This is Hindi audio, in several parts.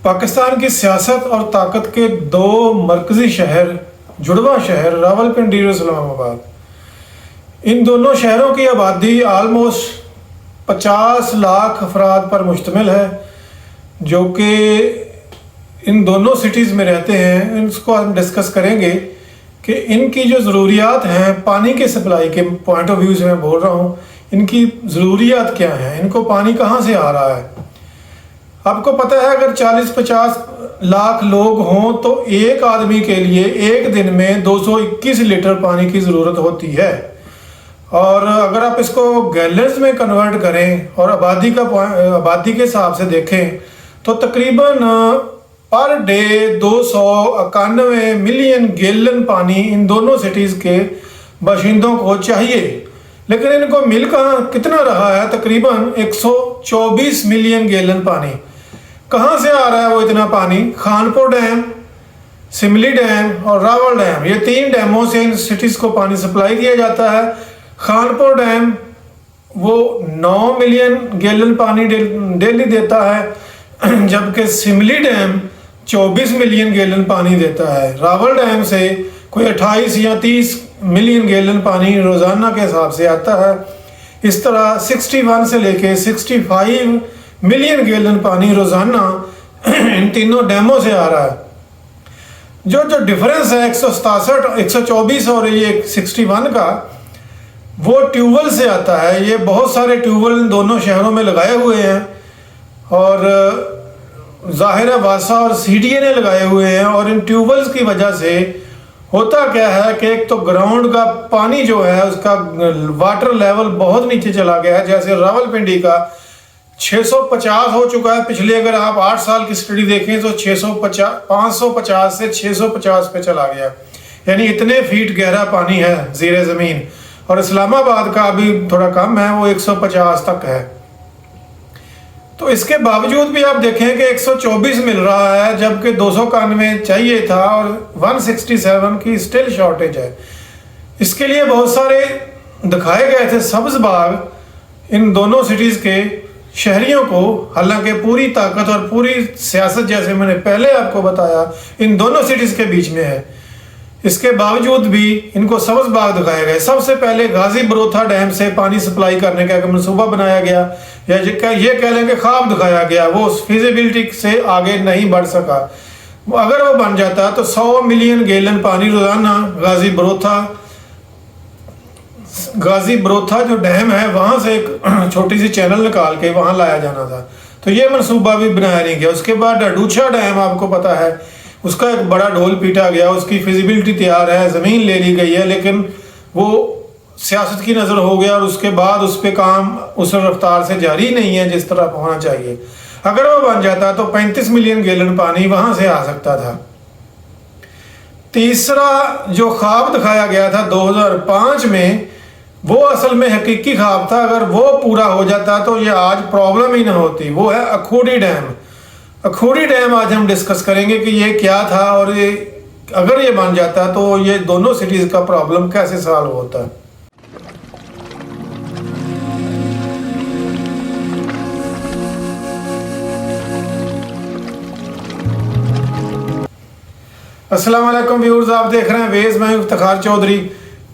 पाकिस्तान की सियासत और ताकत के दो मरकजी शहर, जुड़वा शहर रावलपिंडी और इस्लामाबाद, इन दोनों शहरों की आबादी आलमोस्ट 50 लाख अफराद पर मुश्तमिल है, जो कि इन दोनों सिटीज़ में रहते हैं। इसको हम डिस्कस करेंगे कि इनकी जो ज़रूरियात हैं, पानी के सप्लाई के पॉइंट ऑफ व्यू से मैं बोल रहा हूँ, इनकी ज़रूरियात क्या हैं, इनको पानी कहाँ से आ रहा है। आपको पता है अगर 40-50 लाख लोग हों तो एक आदमी के लिए एक दिन में 221 लीटर पानी की ज़रूरत होती है। और अगर आप इसको गैलन्स में कन्वर्ट करें और आबादी के हिसाब से देखें तो तकरीबन पर डे 291 मिलियन गैलन पानी इन दोनों सिटीज़ के बाशिंदों को चाहिए। लेकिन इनको मिल कितना रहा है? तकरीबन 124 मिलियन गैलन पानी। कहाँ से आ रहा है वो इतना पानी? खानपुर डैम, सिमली डैम और रावल डैम, ये 3 डैमों से इन सिटीज़ को पानी सप्लाई किया जाता है। खानपुर डैम वो 9 मिलियन गैलन पानी डेली देता है, जबकि सिमली डैम 24 मिलियन गैलन पानी देता है। रावल डैम से कोई 28 या 30 मिलियन गैलन पानी रोज़ाना के हिसाब से आता है। इस तरह 61 से लेके 65 मिलियन गैलन पानी रोज़ाना इन तीनों डैमों से आ रहा है। जो डिफरेंस है 167, 124 और ये 61 का, वो ट्यूबवेल से आता है। ये बहुत सारे ट्यूबवेल इन दोनों शहरों में लगाए हुए हैं और ज़ाहिर है वासा और सीडीए ने लगाए हुए हैं। और इन ट्यूबवेल्स की वजह से होता क्या है कि एक तो ग्राउंड का पानी जो है उसका वाटर लेवल बहुत नीचे चला गया है। जैसे रावलपिंडी का 650 हो चुका है, पिछले अगर आप 8 साल की स्टडी देखें तो 550 से 650 पे चला गया, यानी इतने फीट गहरा पानी है ज़ीरे ज़मीन। और इस्लामाबाद का अभी थोड़ा कम है, वो 150 तक है। तो इसके बावजूद भी आप देखें कि 124 मिल रहा है, जबकि 291 चाहिए था और 167 की स्टिल शॉर्टेज है। इसके लिए बहुत सारे दिखाए गए थे सब्ज बाग इन दोनों सिटीज़ के शहरियों को। हालांकि पूरी ताकत और पूरी सियासत, जैसे मैंने पहले आपको बताया, इन दोनों सिटीज़ के बीच में है। इसके बावजूद भी इनको सब्ज बाग दिखाए गए। सबसे पहले गाजी बरोथा डैम से पानी सप्लाई करने का एक मनसूबा बनाया गया, या ये कह लें कि ख्वाब दिखाया गया। वो फिजिबिलिटी से आगे नहीं बढ़ सका। अगर वो बन जाता तो 100 मिलियन गैलन पानी रोज़ाना गाजी बरोथा जो डैम है वहाँ से एक छोटी सी चैनल निकाल के वहाँ लाया जाना था। तो ये मनसूबा भी बनाया नहीं गया। उसके बाद डडूछा डैम, आपको पता है, उसका एक बड़ा ढोल पीटा गया। उसकी फिजिबिलिटी तैयार है, ज़मीन ले ली गई है, लेकिन वो सियासत की नज़र हो गया और उसके बाद उस पर काम उस रफ्तार से जारी नहीं है जिस तरह होना चाहिए। अगर वो बन जाता तो 35 मिलियन गैलन पानी वहाँ से आ सकता था। तीसरा जो ख्वाब दिखाया गया था 2005 में, वो असल में हकीकी ख्वाब था। अगर वो पूरा हो जाता तो ये आज प्रॉब्लम ही ना होती। वो है अखूडी डैम। अखूडी डैम आज हम डिस्कस करेंगे कि ये क्या था और ये अगर ये बन जाता तो ये दोनों सिटीज़ का प्रॉब्लम कैसे सॉल्व होता। अस्सलाम वालेकुम व्यूअर्स, आप देख रहे हैं वेज़, मैं इफ्तिखार चौधरी।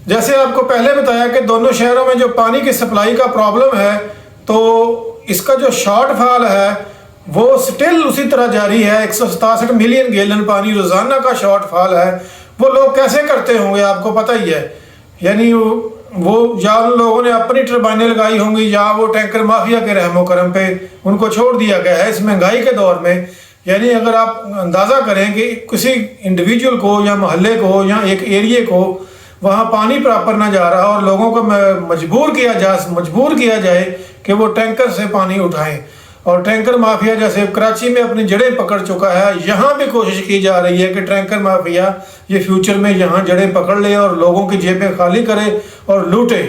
जैसे आपको पहले बताया कि दोनों शहरों में जो पानी की सप्लाई का प्रॉब्लम है, तो इसका जो शॉर्टफॉल है वो स्टिल उसी तरह जारी है। 167 मिलियन गैलन पानी रोज़ाना का शॉर्टफॉल है। वो लोग कैसे करते होंगे आपको पता ही है। यानी वो या उन लोगों ने अपनी टर्बाइनें लगाई होंगी या वो टैंकर माफिया के रहमो करम पे उनको छोड़ दिया गया है इस महंगाई के दौर में। यानी अगर आप अंदाज़ा करें कि किसी इंडिविजुअल को या मोहल्ले को या एक एरिए को वहाँ पानी प्रॉपर ना जा रहा और लोगों को मजबूर किया जाए कि वो टैंकर से पानी उठाएं। और टैंकर माफिया जैसे कराची में अपनी जड़ें पकड़ चुका है, यहाँ भी कोशिश की जा रही है कि टैंकर माफिया ये फ्यूचर में यहाँ जड़ें पकड़ ले और लोगों की जेबें खाली करे और लूटे।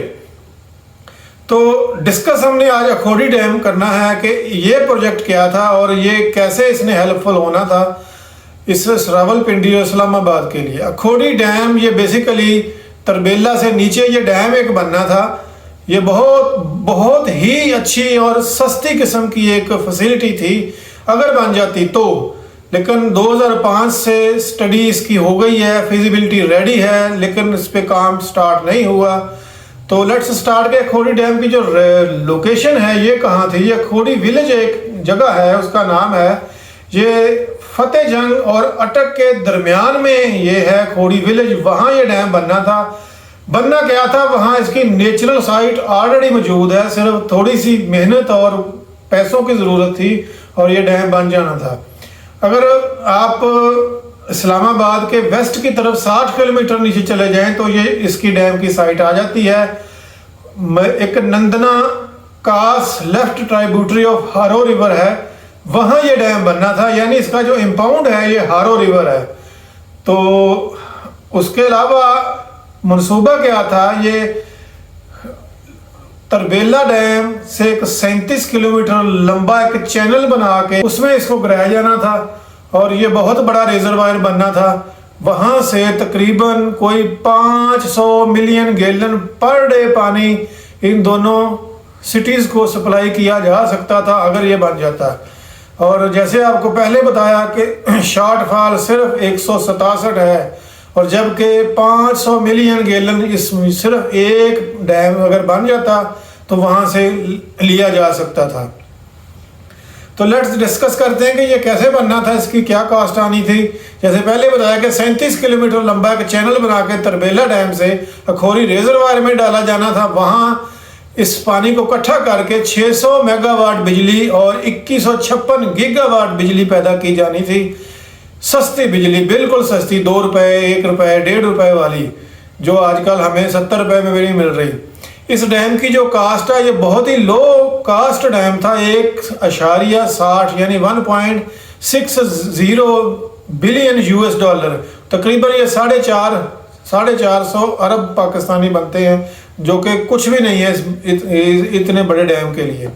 तो डिस्कस हमने आज अखोडी डैम करना है कि ये प्रोजेक्ट क्या था और ये कैसे इसने हेल्पफुल होना था इस रावलपिंडी और इस्लामाबाद के लिए। अखोडी डैम ये बेसिकली तरबेला से नीचे ये डैम एक बनना था। ये बहुत ही अच्छी और सस्ती किस्म की एक फैसिलिटी थी। अगर बन जाती तो लेकिन 2005 से स्टडी इसकी हो गई है, फिजिबिलिटी रेडी है, लेकिन इस पे काम स्टार्ट नहीं हुआ। तो लेट्स स्टार्ट के खोड़ी डैम की जो लोकेशन है ये कहाँ थी। ये खोड़ी विलेज एक जगह है, उसका नाम है, ये फतेह जंग और अटक के दरमियान में ये है खोड़ी विलेज। वहाँ ये डैम बनना था। बनना क्या था, वहाँ इसकी नेचुरल साइट ऑलरेडी मौजूद है, सिर्फ थोड़ी सी मेहनत और पैसों की ज़रूरत थी और ये डैम बन जाना था। अगर आप इस्लामाबाद के वेस्ट की तरफ 60 किलोमीटर नीचे चले जाएं तो ये इसकी डैम की साइट आ जाती है। एक नंदना कास लेफ्ट ट्राइब्यूटरी ऑफ हारो रिवर है, वहाँ ये डैम बनना था, यानी इसका जो इम्पाउंड है ये हारो रिवर है। तो उसके अलावा मनसूबा क्या था, ये तरबेला डैम से एक 37 किलोमीटर लंबा एक चैनल बना के उसमें इसको गिराया जाना था और ये बहुत बड़ा रिजर्वायर बनना था। वहाँ से तकरीबन कोई 500 मिलियन गैलन पर डे पानी इन दोनों सिटीज़ को सप्लाई किया जा सकता था अगर ये बन जाता। और जैसे आपको पहले बताया कि शॉर्टफॉल सिर्फ 167 है और जबकि 500 मिलियन गैलन इसमें सिर्फ एक डैम अगर बन जाता तो वहाँ से लिया जा सकता था। तो लेट्स डिस्कस करते हैं कि ये कैसे बनना था, इसकी क्या कॉस्ट आनी थी। जैसे पहले बताया कि 37 किलोमीटर लंबा एक चैनल बना के तरबेला डैम से अखोरी रिजर्वायर में डाला जाना था। वहाँ इस पानी को इकट्ठा करके 600 मेगावाट बिजली और 2156 गीगावाट बिजली पैदा की जानी थी। सस्ती बिजली, बिल्कुल सस्ती, 2 रुपये, 1 रुपये, 1.5 रुपये वाली, जो आजकल हमें 70 रुपये में भी नहीं मिल रही। इस डैम की जो कास्ट है ये बहुत ही लो कास्ट डैम था, 1.60 यानी 1.60 बिलियन यूएस डॉलर, तकरीबन ये 450 अरब पाकिस्तानी बनते हैं, जो कि कुछ भी नहीं है इतने बड़े डैम के लिए।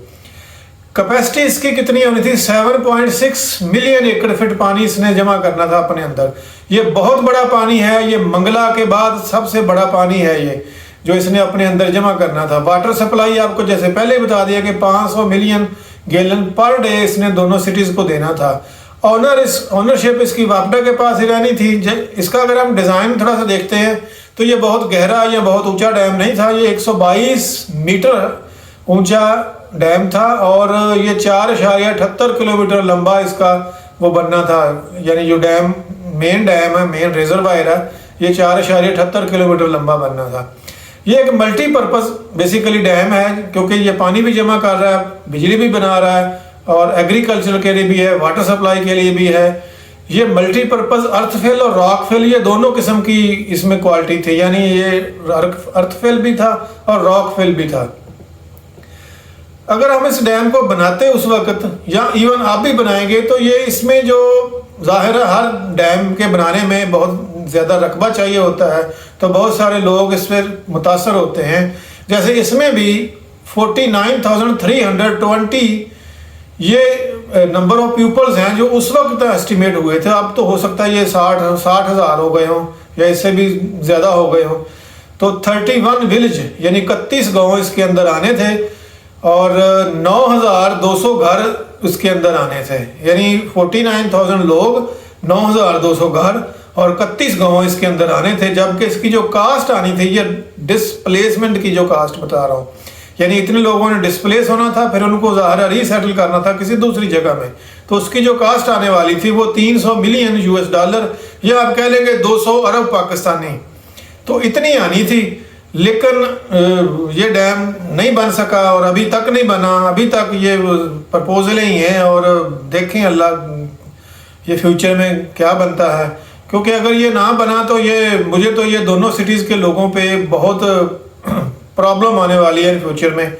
कैपेसिटी इसकी कितनी होनी थी, 7.6 मिलियन एकड़ फीट पानी इसने जमा करना था अपने अंदर। ये बहुत बड़ा पानी है, ये मंगला के बाद सबसे बड़ा पानी है ये जो इसने अपने अंदर जमा करना था। वाटर सप्लाई आपको जैसे पहले बता दिया कि 500 मिलियन गैलन पर डे इसने दोनों सिटीज़ को देना था। ऑनरशिप इसकी वापडा के पास ही रहनी थी। इसका अगर हम डिज़ाइन थोड़ा सा देखते हैं तो ये बहुत गहरा या बहुत ऊंचा डैम नहीं था, ये 122 मीटर ऊंचा डैम था और ये 4.78 किलोमीटर लंबा इसका वो बनना था। यानी जो डैम मेन है, मेन रिजर्वायर है, ये 4.78 किलोमीटर लंबा बनना था। ये एक मल्टीपर्पज़ बेसिकली डैम है क्योंकि ये पानी भी जमा कर रहा है, बिजली भी बना रहा है और एग्रीकल्चर के लिए भी है, वाटर सप्लाई के लिए भी है। ये मल्टीपर्पज़ अर्थफिल और रॉकफिल, ये दोनों किस्म की इसमें क्वालिटी थी, यानी ये अर्थफिल भी था और रॉकफिल भी था। अगर हम इस डैम को बनाते उस वक्त या इवन आप भी बनाएंगे तो ये इसमें जो जाहिर है हर डैम के बनाने में बहुत ज़्यादा रकबा चाहिए होता है, तो बहुत सारे लोग इस पर मुतासर होते हैं। जैसे इसमें भी 49,320 ये नंबर ऑफ पीपल्स हैं जो उस वक्त एस्टिमेट हुए थे। अब तो हो सकता है ये 60,000 हो गए हों या इससे भी ज़्यादा हो गए हों। तो 31 विलेज यानी 31 गाँव इसके अंदर आने थे और 9,200 घर उसके अंदर आने थे, यानी 49,000 लोग, 9,200 घर और 31 गाँव इसके अंदर आने थे। जबकि इसकी जो कास्ट आनी थी, ये डिस्प्लेसमेंट की जो कास्ट बता रहा हूँ, यानी इतने लोगों ने डिस्प्लेस होना था, फिर उनको ज़ाहिर रीसेटल करना था किसी दूसरी जगह में, तो उसकी जो कास्ट आने वाली थी वो 300 मिलियन यूएस डॉलर या आप कह लेंगे 200 अरब पाकिस्तानी, तो इतनी आनी थी। लेकिन ये डैम नहीं बन सका और अभी तक नहीं बना, अभी तक ये प्रपोजलें ही हैं और देखें अल्लाह ये फ्यूचर में क्या बनता है। क्योंकि अगर ये ना बना तो मुझे तो ये दोनों सिटीज़ के लोगों पे बहुत प्रॉब्लम आने वाली है फ्यूचर में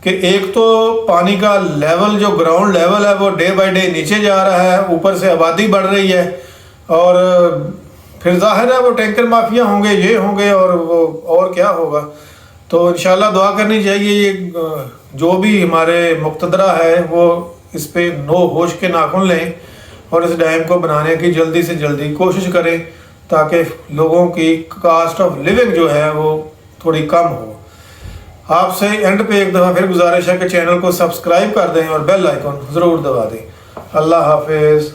कि एक तो पानी का लेवल, जो ग्राउंड लेवल है वो डे बाय डे नीचे जा रहा है, ऊपर से आबादी बढ़ रही है और फिर जाहिर है वो टैंकर माफिया होंगे, ये होंगे और वो और क्या होगा। तो इंशाल्लाह दुआ करनी चाहिए ये जो भी हमारे मुक़्तदरा है वो इस पे नो होश के नाखुन लें और इस डैम को बनाने की जल्दी से जल्दी कोशिश करें ताकि लोगों की कास्ट ऑफ लिविंग जो है वो थोड़ी कम हो। आपसे एंड पे एक दफ़ा फिर गुजारिश है कि चैनल को सब्सक्राइब कर दें और बेल आइकन ज़रूर दबा दें। अल्लाह हाफिज़।